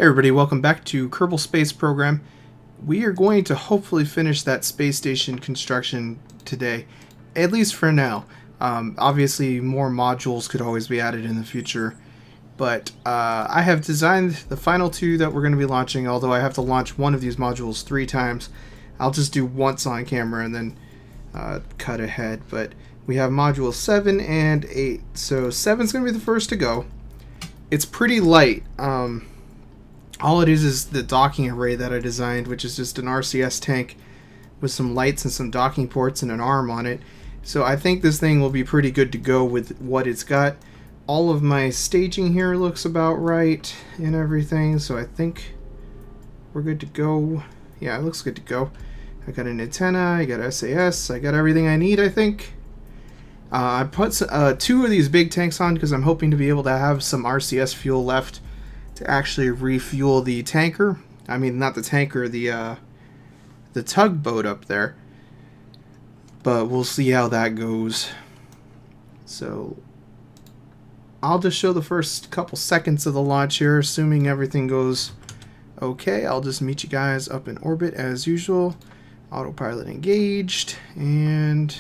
Hey everybody, welcome back to Kerbal Space Program. We are going to hopefully finish that space station construction today, at least for now. Obviously more modules could always be added in the future, but I have designed the final two that we're going to be launching, although I have to launch one of these modules 3 times. I'll just do once on camera and then cut ahead, but we have modules 7 and 8. So 7's going to be the first to go. It's pretty light. All it is the docking array that I designed, which is just an RCS tank with some lights and some docking ports and an arm on it. So I think this thing will be pretty good to go with what it's got. All of my staging here looks about right and everything, so I think we're good to go. Yeah, it looks good to go. I got an antenna, I got SAS, I got everything I need, I think. I put 2 of these big tanks on because I'm hoping to be able to have some RCS fuel left to actually refuel the tanker. I mean, not the tanker, the tugboat up there. But we'll see how that goes. So I'll just show the first couple seconds of the launch here, assuming everything goes okay. I'll just meet you guys up in orbit as usual. Autopilot engaged, and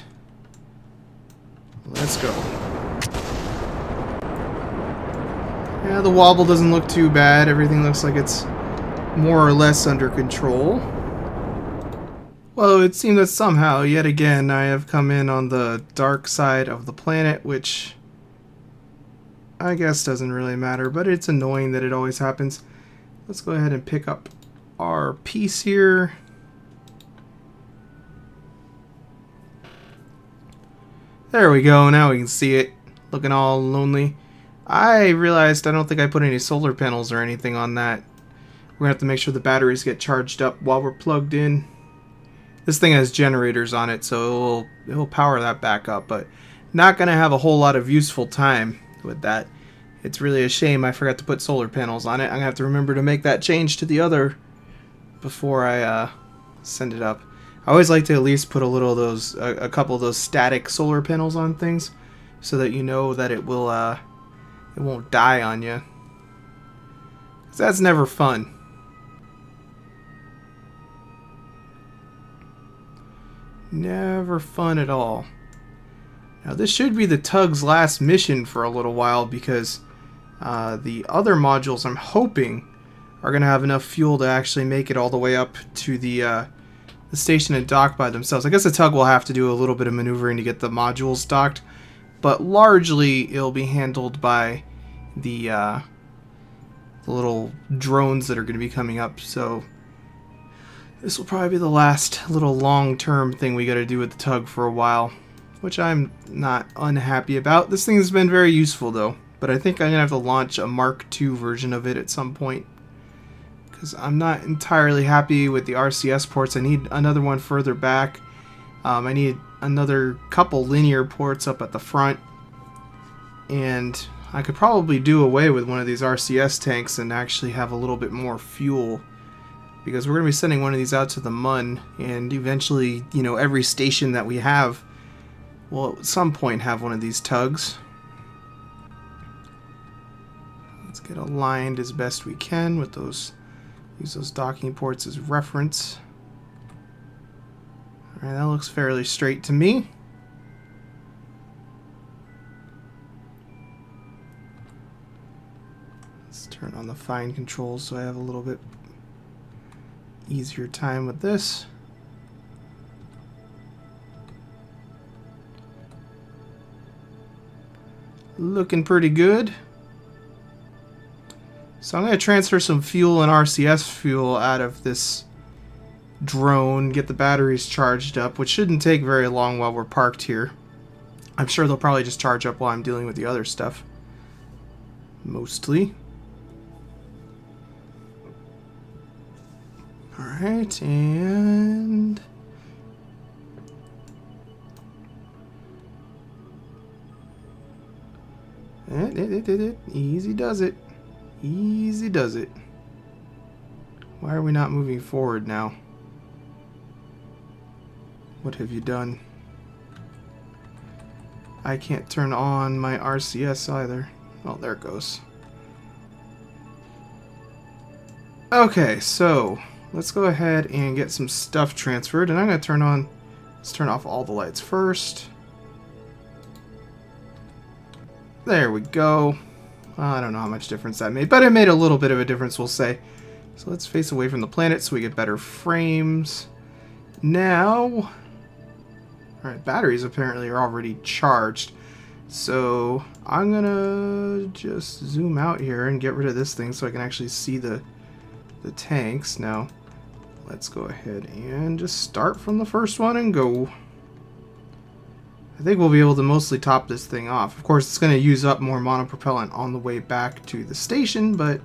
let's go. Yeah, the wobble doesn't look too bad. Everything looks like it's more or less under control. Well, it seems that somehow, yet again, I have come in on the dark side of the planet, which I guess doesn't really matter, but it's annoying that it always happens. Let's go ahead and pick up our piece here. There we go, now we can see it, looking all lonely. I realized I don't think I put any solar panels or anything on that. We're going to have to make sure the batteries get charged up while we're plugged in. This thing has generators on it, so it will power that back up, but not going to have a whole lot of useful time with that. It's really a shame I forgot to put solar panels on it. I'm going to have to remember to make that change to the other before I send it up. I always like to at least put a couple of those static solar panels on things so that you know that it won't die on you. 'Cause that's never fun. Never fun at all. Now this should be the tug's last mission for a little while, because the other modules, I'm hoping, are going to have enough fuel to actually make it all the way up to the station and dock by themselves. I guess the tug will have to do a little bit of maneuvering to get the modules docked, but largely it'll be handled by the little drones that are going to be coming up. So this will probably be the last little long-term thing we got to do with the tug for a while, which I'm not unhappy about. This thing has been very useful though, but I think I'm going to have to launch a Mark II version of it at some point, because I'm not entirely happy with the RCS ports. I need another one further back. I need another couple linear ports up at the front, and I could probably do away with one of these RCS tanks and actually have a little bit more fuel, because we're going to be sending one of these out to the Mun, and eventually, you know, every station that we have will at some point have one of these tugs. Let's get aligned as best we can with those. Use those docking ports as reference. Alright, that looks fairly straight to me. Let's turn on the fine controls so I have a little bit easier time with this. Looking pretty good. So I'm going to transfer some fuel and RCS fuel out of this drone, get the batteries charged up, which shouldn't take very long while we're parked here. I'm sure they'll probably just charge up while I'm dealing with the other stuff. Mostly. Alright, and easy does it. Easy does it. Why are we not moving forward now? What have you done? I can't turn on my RCS either. Oh, there it goes. Okay, so let's go ahead and get some stuff transferred, and I'm going to let's turn off all the lights first. There we go. I don't know how much difference that made, but it made a little bit of a difference, we'll say. So let's face away from the planet so we get better frames. Now, alright, batteries apparently are already charged. So I'm gonna just zoom out here and get rid of this thing so I can actually see the tanks. Now, let's go ahead and just start from the first one and go. I think we'll be able to mostly top this thing off. Of course, it's going to use up more monopropellant on the way back to the station, but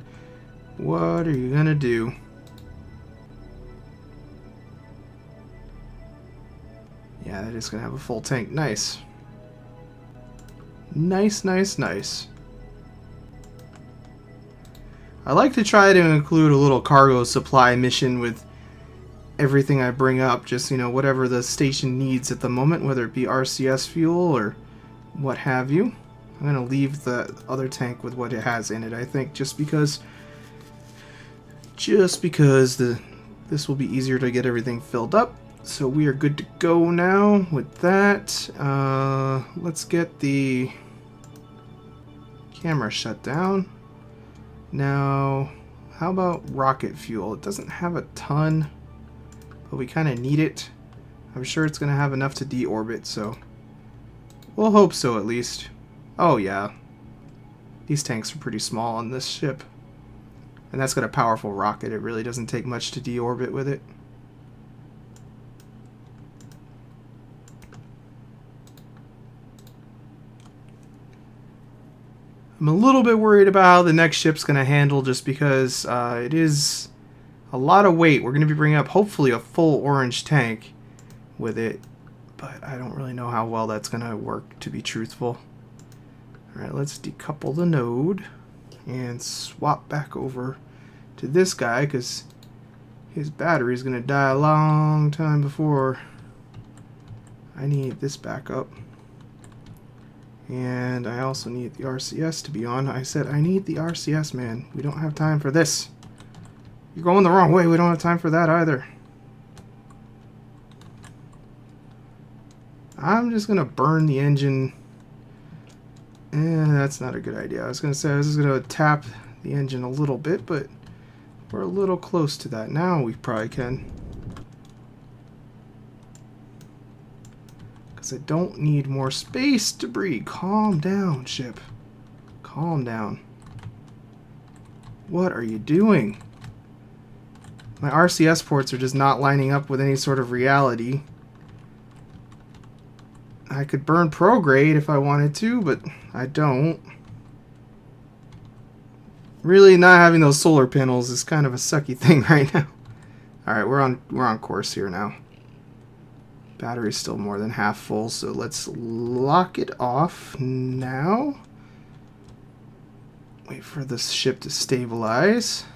what are you going to do? Yeah, that is going to have a full tank. Nice. Nice, nice, nice. I like to try to include a little cargo supply mission with everything I bring up, just, you know, whatever the station needs at the moment, whether it be RCS fuel or what have you. I'm going to leave the other tank with what it has in it, I think, just because this will be easier to get everything filled up. So we are good to go now with that. Let's get the camera shut down. Now, how about rocket fuel? It doesn't have a ton, but we kind of need it. I'm sure it's going to have enough to deorbit, so we'll hope so at least. Oh yeah, these tanks are pretty small on this ship. And that's got a powerful rocket. It really doesn't take much to deorbit with it. I'm a little bit worried about how the next ship's going to handle, just because it is a lot of weight. We're going to be bringing up hopefully a full orange tank with it, but I don't really know how well that's going to work, to be truthful. Alright, let's decouple the node and swap back over to this guy, because his battery is going to die a long time before I need this backup. And I also need the RCS to be on. I said I need the RCS, man. We don't have time for this. You're going the wrong way. We don't have time for that either. I'm just going to burn the engine. That's not a good idea. I was going to say I was just going to tap the engine a little bit, but we're a little close to that. Now we probably can. I don't need more space debris. Calm down, ship. Calm down. What are you doing? My RCS ports are just not lining up with any sort of reality. I could burn prograde if I wanted to, but I don't. Really, not having those solar panels is kind of a sucky thing right now. Alright, we're on course here now. Battery's still more than half full, so let's lock it off now. Wait for the ship to stabilize.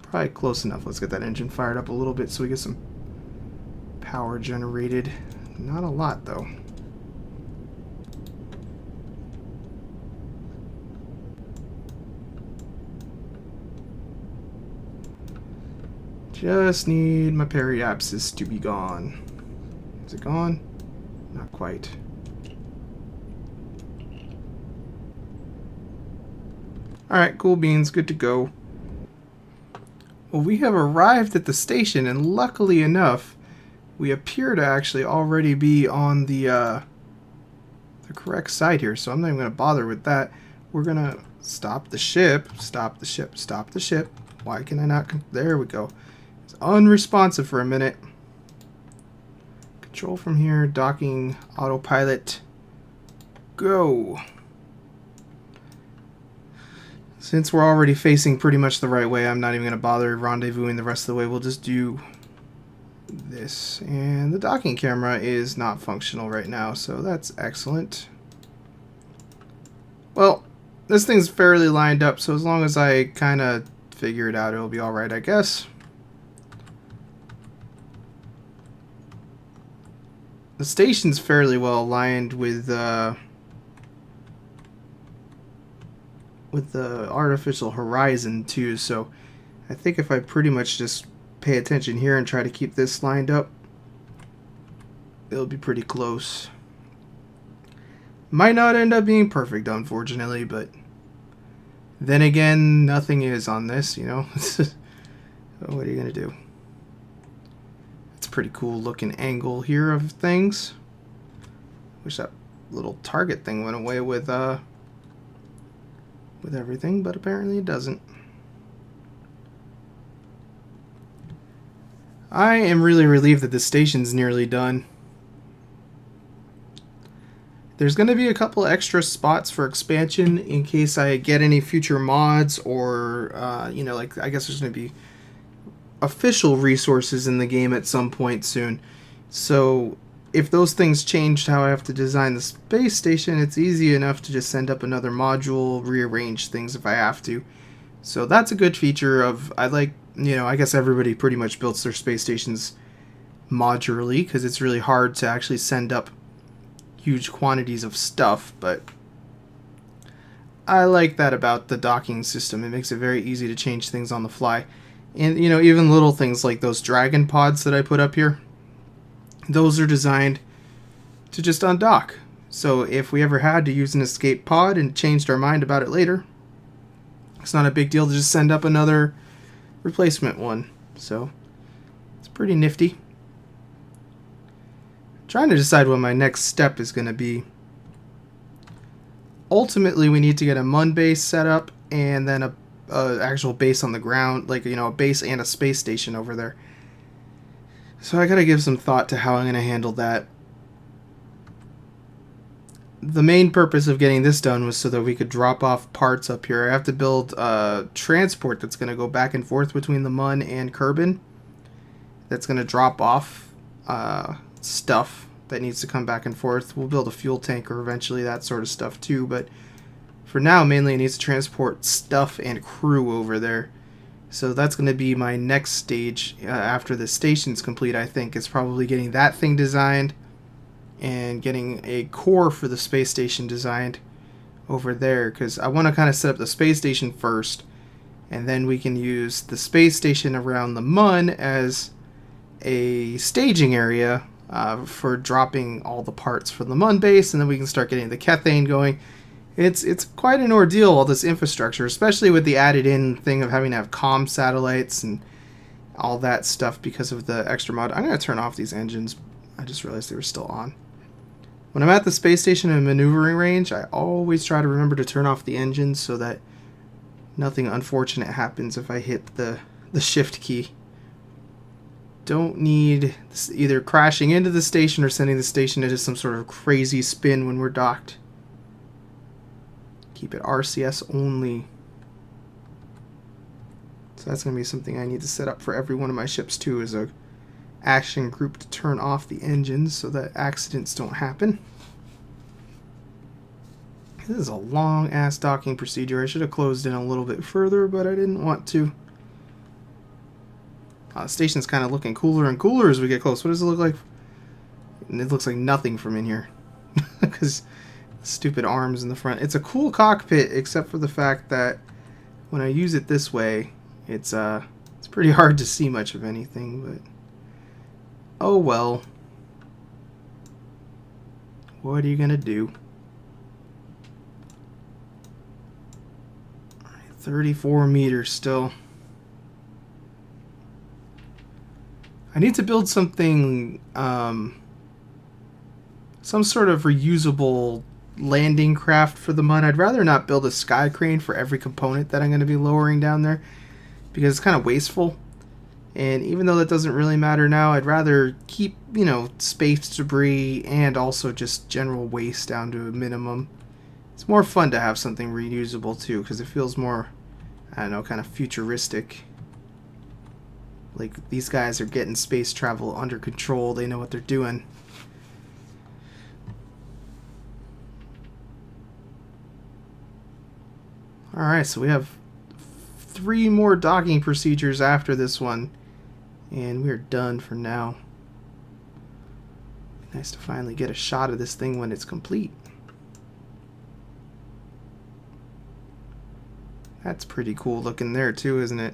Probably close enough. Let's get that engine fired up a little bit so we get some power generated. Not a lot, though. Just need my periapsis to be gone. Is it gone? Not quite. Alright, cool beans, good to go. Well, we have arrived at the station, and luckily enough, we appear to actually already be on the correct side here, so I'm not even going to bother with that. We're going to stop the ship, stop the ship, stop the ship. Why can I not? There we go. It's unresponsive for a minute. Control from here, docking, autopilot, go. Since we're already facing pretty much the right way, I'm not even going to bother rendezvousing the rest of the way. We'll just do this. And the docking camera is not functional right now, so that's excellent. Well, this thing's fairly lined up, so as long as I kind of figure it out, it'll be alright, I guess. The station's fairly well aligned with with the artificial horizon too, so I think if I pretty much just pay attention here and try to keep this lined up, it'll be pretty close. Might not end up being perfect, unfortunately, but then again, nothing is on this, you know. So what are you gonna do? It's a pretty cool looking angle here of things. Wish that little target thing went away with everything, but apparently it doesn't. I am really relieved that the station's nearly done. There's going to be a couple extra spots for expansion in case I get any future mods or, you know, like I guess there's going to be official resources in the game at some point soon. So if those things changed how I have to design the space station, it's easy enough to just send up another module, rearrange things if I have to. So that's a good feature of, I like, you know, I guess everybody pretty much builds their space stations modularly because it's really hard to actually send up huge quantities of stuff, but I like that about the docking system. It makes it very easy to change things on the fly. And, you know, even little things like those dragon pods that I put up here, those are designed to just undock. So if we ever had to use an escape pod and changed our mind about it later, it's not a big deal to just send up another replacement one. So it's pretty nifty. Trying to decide what my next step is going to be. Ultimately, we need to get a MUN base set up and then a actual base on the ground, like, you know, a base and a space station over there. So I got to give some thought to how I'm going to handle that. The main purpose of getting this done was so that we could drop off parts up here. I have to build a transport that's going to go back and forth between the MUN and Kerbal. That's going to drop off stuff that needs to come back and forth. We'll build a fuel tanker eventually, that sort of stuff too, but for now mainly it needs to transport stuff and crew over there. So that's going to be my next stage after the station's complete. I think it's probably getting that thing designed and getting a core for the space station designed over there, because I want to kind of set up the space station first, and then we can use the space station around the MUN as a staging area for dropping all the parts for the MUN base, and then we can start getting the Kethane going. It's quite an ordeal, all this infrastructure, especially with the added in thing of having to have comm satellites and all that stuff because of the extra mod. I'm going to turn off these engines. I just realized they were still on. When I'm at the space station in maneuvering range, I always try to remember to turn off the engines so that nothing unfortunate happens if I hit the shift key. Don't need either crashing into the station or sending the station into some sort of crazy spin when we're docked. Keep it RCS only. So that's going to be something I need to set up for every one of my ships too, is a action group to turn off the engines so that accidents don't happen. This is a long ass docking procedure. I should have closed in a little bit further, but I didn't want to. The station's kind of looking cooler and cooler as we get close. What does it look like? And it looks like nothing from in here. Because stupid arms in the front. It's a cool cockpit, except for the fact that when I use it this way, it's pretty hard to see much of anything, but oh well. What are you gonna do? All right, 34 meters still. I need to build something, some sort of reusable landing craft for the MUN. I'd rather not build a sky crane for every component that I'm going to be lowering down there, because it's kind of wasteful. And even though that doesn't really matter now, I'd rather keep, you know, space debris and also just general waste down to a minimum. It's more fun to have something reusable too, because it feels more, I don't know, kind of futuristic. Like, these guys are getting space travel under control. They know what they're doing. Alright, so we have 3 more docking procedures after this one. And we're done for now. Nice to finally get a shot of this thing when it's complete. That's pretty cool looking there too, isn't it?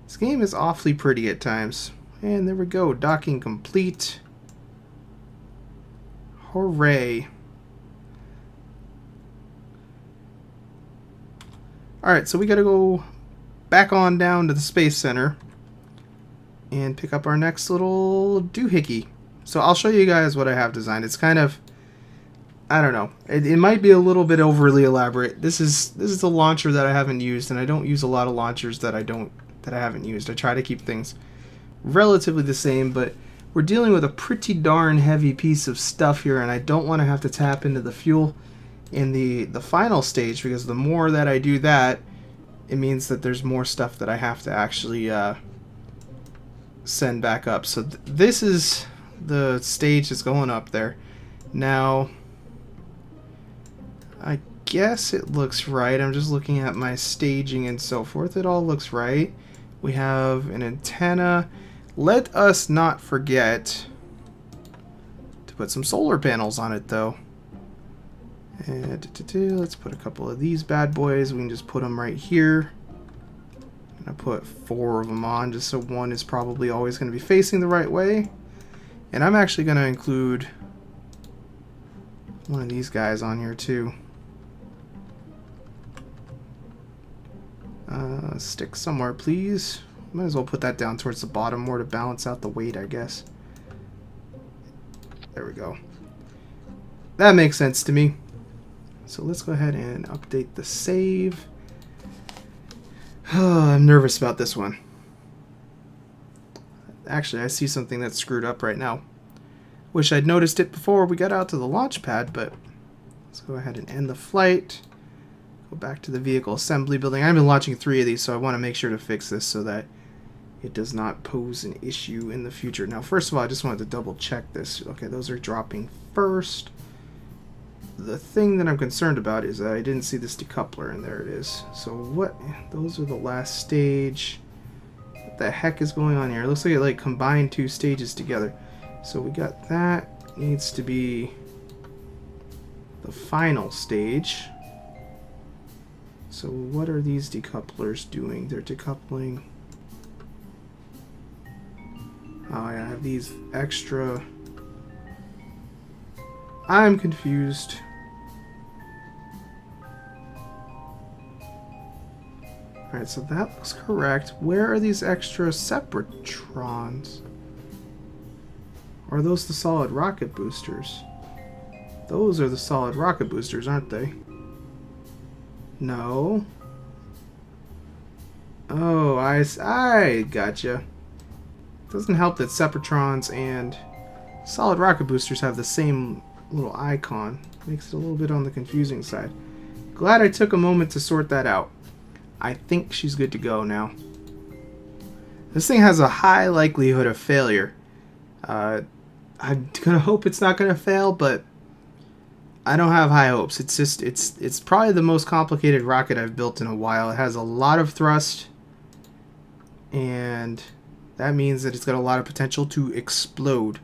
This game is awfully pretty at times. And there we go, docking complete. Hooray. Alright, so we gotta go back on down to the Space Center and pick up our next little doohickey. So I'll show you guys what I have designed. It's kind of, I don't know. It might be a little bit overly elaborate. This is the launcher that I haven't used, and I don't use a lot of launchers that I haven't used. I try to keep things relatively the same, but we're dealing with a pretty darn heavy piece of stuff here, and I don't want to have to tap into the fuel in the final stage, because the more that I do that, it means that there's more stuff that I have to actually send back up. So this is the stage that's going up there. Now, I guess it looks right. I'm just looking at my staging and so forth. It all looks right. We have an antenna. Let us not forget to put some solar panels on it, though. And let's put a couple of these bad boys. We can just put them right here. I'm going to put 4 of them on, just so one is probably always going to be facing the right way. And I'm actually going to include one of these guys on here, too. Stick somewhere, please. Might as well put that down towards the bottom more to balance out the weight, I guess. There we go. That makes sense to me. So let's go ahead and update the save. I'm nervous about this one. Actually, I see something that's screwed up right now. Wish I'd noticed it before we got out to the launch pad, but let's go ahead and end the flight. Go back to the vehicle assembly building. I've been launching 3 of these, so I want to make sure to fix this so that it does not pose an issue in the future. Now, first of all, I just wanted to double check this. Okay, those are dropping first. The thing that I'm concerned about is that I didn't see this decoupler, and there it is. So what? Those are the last stage. What the heck is going on here? It looks like it like combined 2 stages together. So we got that. Needs to be the final stage. So what are these decouplers doing? They're decoupling. Oh yeah, I have these extra. I'm confused. Alright, so that looks correct. Where are these extra separatrons? Or are those the solid rocket boosters? Those are the solid rocket boosters, aren't they? No. Oh, I gotcha. Doesn't help that separatrons and solid rocket boosters have the same little icon. Makes it a little bit on the confusing side. Glad I took a moment to sort that out. I think she's good to go now. This thing has a high likelihood of failure. I'm gonna hope it's not gonna fail, but I don't have high hopes. It's just it's probably the most complicated rocket I've built in a while. It has a lot of thrust, and that means that it's got a lot of potential to explode.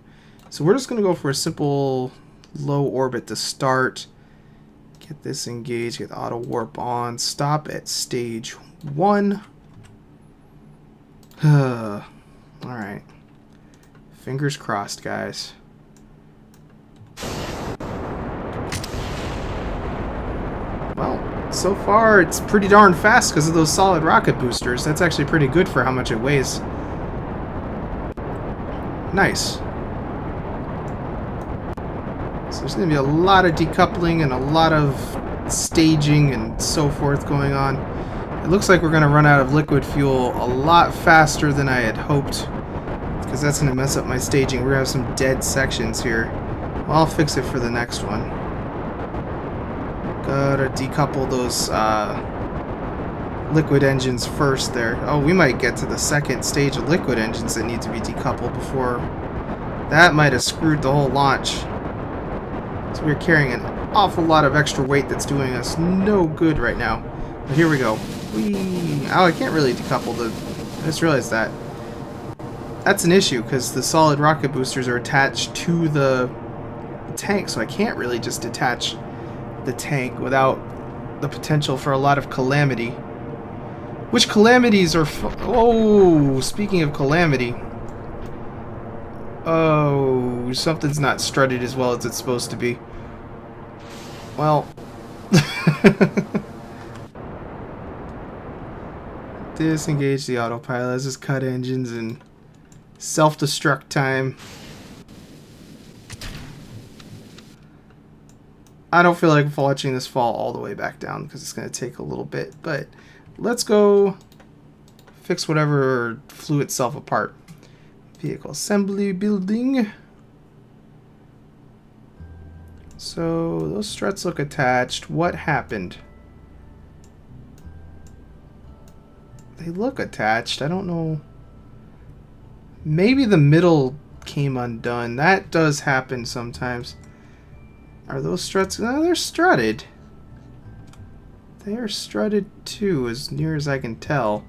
So we're just gonna go for a simple low orbit to start. Get this engaged, get the auto warp on, stop at stage 1. Alright. Fingers crossed, guys. Well, so far it's pretty darn fast because of those solid rocket boosters. That's actually pretty good for how much it weighs. Nice. So there's going to be a lot of decoupling and a lot of staging and so forth going on. It looks like we're going to run out of liquid fuel a lot faster than I had hoped, because that's going to mess up my staging. We're going to have some dead sections here. Well, I'll fix it for the next one. Gotta decouple those liquid engines first there. Oh, we might get to the second stage of liquid engines that need to be decoupled before. That might have screwed the whole launch. So we're carrying an awful lot of extra weight that's doing us no good right now. But here we go. Whee! Oh, I can't really decouple the... I just realized that. That's an issue, because the solid rocket boosters are attached to the tank, so I can't really just detach the tank without the potential for a lot of calamity. Which calamities are... Oh, speaking of calamity. Oh, something's not strutted as well as it's supposed to be. Well... Disengage the autopilot. Let's just cut engines and self-destruct time. I don't feel like watching this fall all the way back down because it's going to take a little bit. But let's go fix whatever flew itself apart. Vehicle assembly building. So those struts look attached. What happened? They look attached. I don't know. Maybe the middle came undone. That does happen sometimes. Are those struts? No, they're strutted. They are strutted too, as near as I can tell.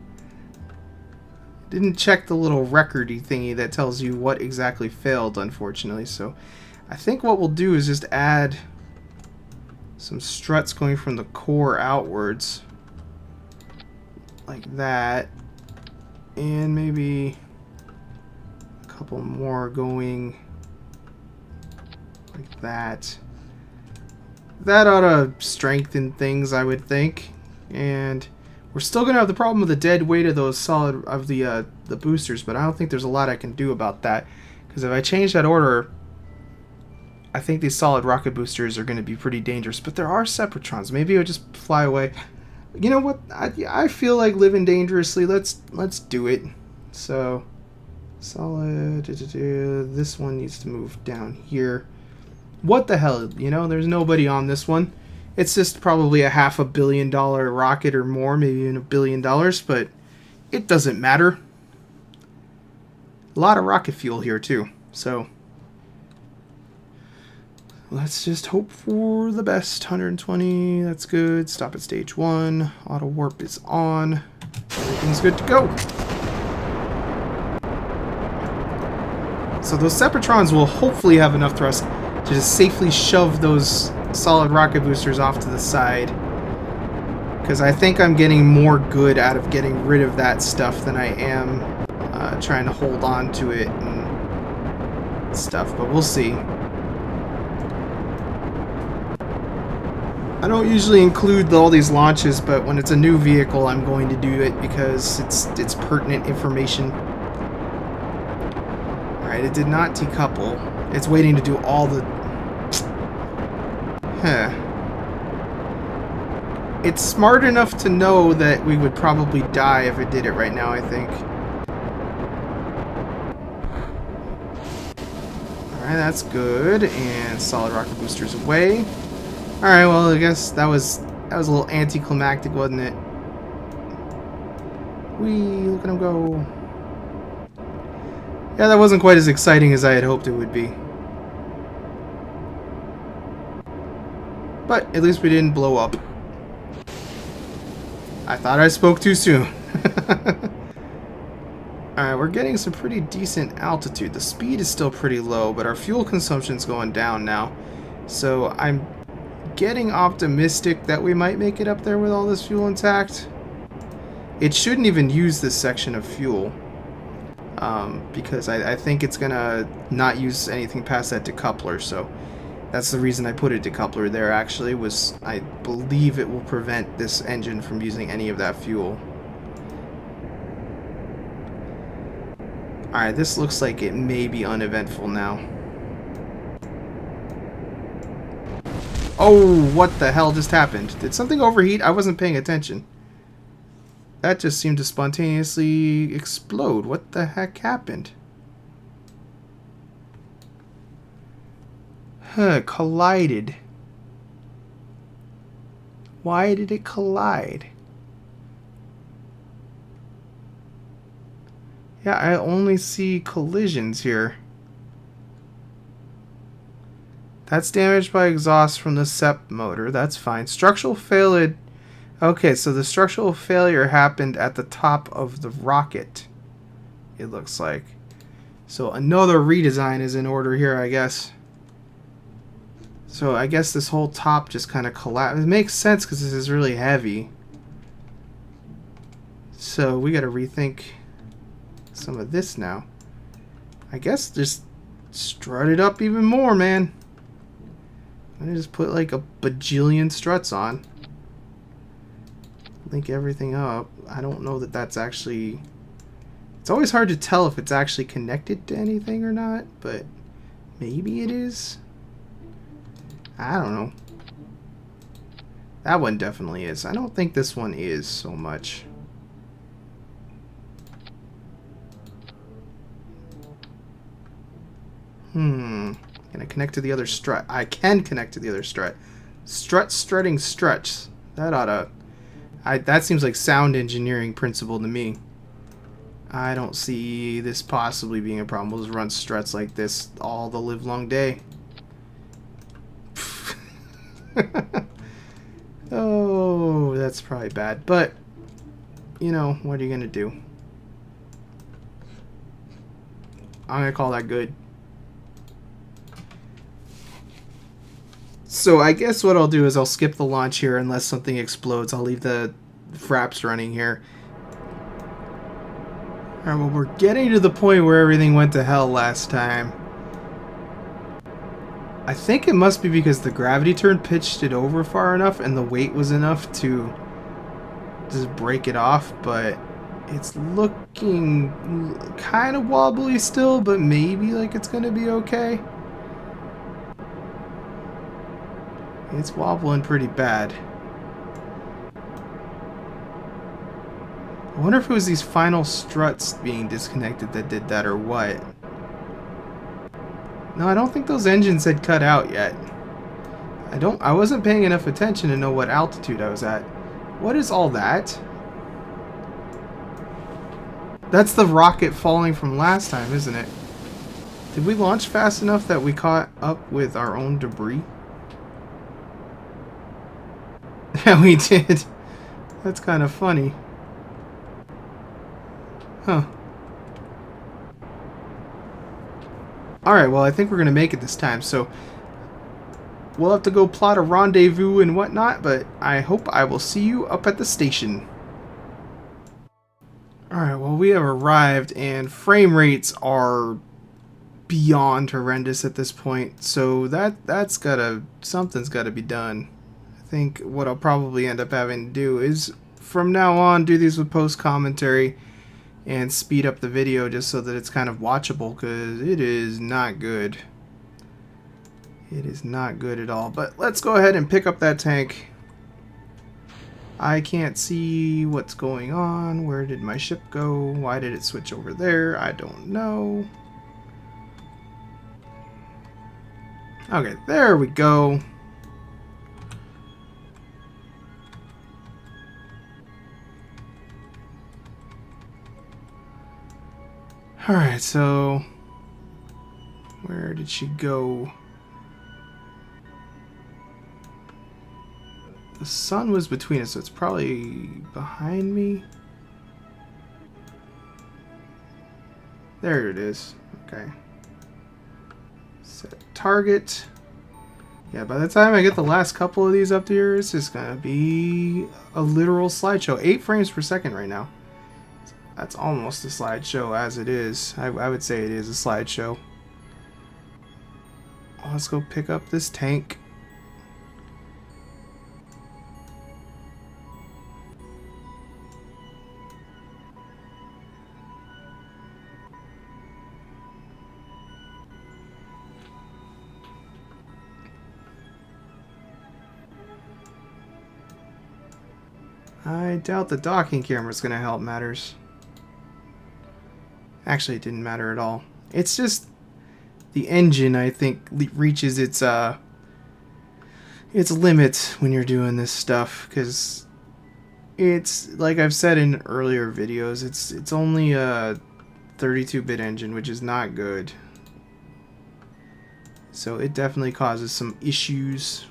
Didn't check the little recordy thingy that tells you what exactly failed, unfortunately. So I think what we'll do is just add some struts going from the core outwards. Like that. And maybe a couple more going like that. That ought to strengthen things, I would think. And we're still going to have the problem with the dead weight of those the boosters, but I don't think there's a lot I can do about that. Because if I change that order, I think these solid rocket boosters are going to be pretty dangerous. But there are Separatrons. Maybe it'll just fly away. You know what? I feel like living dangerously. Let's do it. So, solid. This one needs to move down here. What the hell? You know, there's nobody on this one. It's just probably a $500 million rocket or more, maybe even $1 billion, but it doesn't matter. A lot of rocket fuel here too. So let's just hope for the best. 120, that's good. Stop at stage 1. Auto warp is on. Everything's good to go. So those Separatrons will hopefully have enough thrust to just safely shove those solid rocket boosters off to the side. Because I think I'm getting more good out of getting rid of that stuff than I am trying to hold on to it and stuff. But we'll see. I don't usually include all these launches, but when it's a new vehicle, I'm going to do it because it's pertinent information. Alright, it did not decouple. It's waiting to do all the... It's smart enough to know that we would probably die if it did it right now, I think. Alright, that's good. And solid rocket boosters away. Alright, well, I guess that was a little anticlimactic, wasn't it? Whee, look at him go. Yeah, that wasn't quite as exciting as I had hoped it would be. But at least we didn't blow up. I thought I spoke too soon. Alright, we're getting some pretty decent altitude. The speed is still pretty low, but our fuel consumption's going down now. So I'm getting optimistic that we might make it up there with all this fuel intact. It shouldn't even use this section of fuel. Because I think it's gonna not use anything past that decoupler, so that's the reason I put a decoupler there, actually, was I believe it will prevent this engine from using any of that fuel. Alright, this looks like it may be uneventful now. Oh, what the hell just happened? Did something overheat? I wasn't paying attention. That just seemed to spontaneously explode. What the heck happened? Collided. Why did it collide? Yeah, I only see collisions here. That's damaged by exhaust from the SEP motor. That's fine. Structural failure. Okay, so the structural failure happened at the top of the rocket, it looks like. So another redesign is in order here, I guess. So I guess this whole top just kind of collapsed. It makes sense because this is really heavy. So we got to rethink some of this now. I guess just strut it up even more, man. I'm gonna just put like a bajillion struts on. Link everything up. I don't know that that's actually... It's always hard to tell if it's actually connected to anything or not, but maybe it is. I don't know. That one definitely is. I don't think this one is so much. Can I connect to the other strut? I can connect to the other strut. Strutting struts. That oughta... that seems like sound engineering principle to me. I don't see this possibly being a problem. We'll just run struts like this all the livelong day. Oh, that's probably bad. But, you know, what are you going to do? I'm going to call that good. So I guess what I'll do is I'll skip the launch here unless something explodes. I'll leave the fraps running here. Alright, well, we're getting to the point where everything went to hell last time. I think it must be because the gravity turn pitched it over far enough and the weight was enough to just break it off, but it's looking kind of wobbly still, but maybe like it's gonna be okay. It's wobbling pretty bad. I wonder if it was these final struts being disconnected that did that or what. No, I don't think those engines had cut out yet. I wasn't paying enough attention to know what altitude I was at. What is all that? That's the rocket falling from last time, isn't it? Did we launch fast enough that we caught up with our own debris? Yeah, we did. That's kind of funny. Huh. Alright, well, I think we're going to make it this time, so we'll have to go plot a rendezvous and whatnot, but I hope I will see you up at the station. Alright, well, we have arrived, and frame rates are beyond horrendous at this point, so that's gotta... something's gotta be done. I think what I'll probably end up having to do is, from now on, do these with post-commentary and speed up the video just so that it's kind of watchable, because it is not good. It is not good at all. But let's go ahead and pick up that tank. I can't see what's going on. Where did my ship go? Why did it switch over there? I don't know. Okay, there we go. Alright, so where did she go? The sun was between us, so it's probably behind me. There it is. Okay. Set target. Yeah, by the time I get the last couple of these up here, it's just gonna be a literal slideshow. 8 frames per second right now. That's almost a slideshow as it is. I would say it is a slideshow. Let's go pick up this tank. I doubt the docking camera is going to help matters. Actually, it didn't matter at all. It's just the engine, I think, reaches its limit when you're doing this stuff, because it's, like I've said in earlier videos, it's only a 32-bit engine, which is not good. So it definitely causes some issues.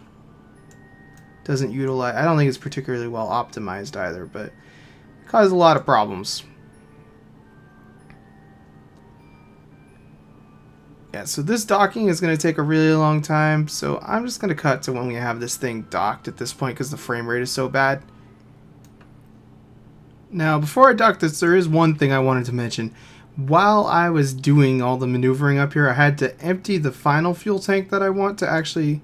Doesn't utilize... I don't think it's particularly well optimized either, but it causes a lot of problems. Yeah, so this docking is going to take a really long time, so I'm just going to cut to when we have this thing docked at this point because the frame rate is so bad. Now, before I dock this, there is one thing I wanted to mention. While I was doing all the maneuvering up here, I had to empty the final fuel tank that I want to actually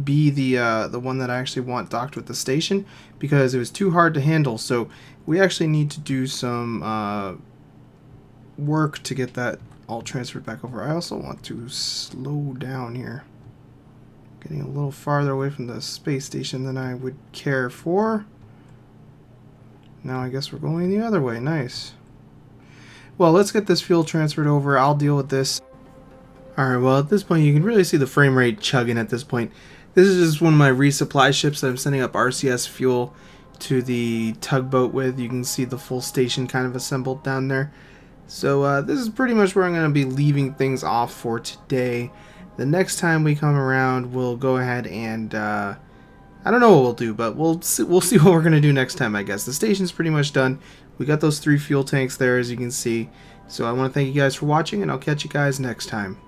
be the one that I actually want docked with the station because it was too hard to handle. So we actually need to do some work to get that all transferred back over. I also want to slow down here. Getting a little farther away from the space station than I would care for. Now I guess we're going the other way. Nice. Well, let's get this fuel transferred over. I'll deal with this. Alright, well at this point you can really see the frame rate chugging at this point. This is just one of my resupply ships that I'm sending up RCS fuel to the tugboat with. You can see the full station kind of assembled down there. So this is pretty much where I'm going to be leaving things off for today. The next time we come around, we'll go ahead and I don't know what we'll do, but we'll see what we're going to do next time, I guess. The station's pretty much done. We got those 3 fuel tanks there, as you can see. So I want to thank you guys for watching, and I'll catch you guys next time.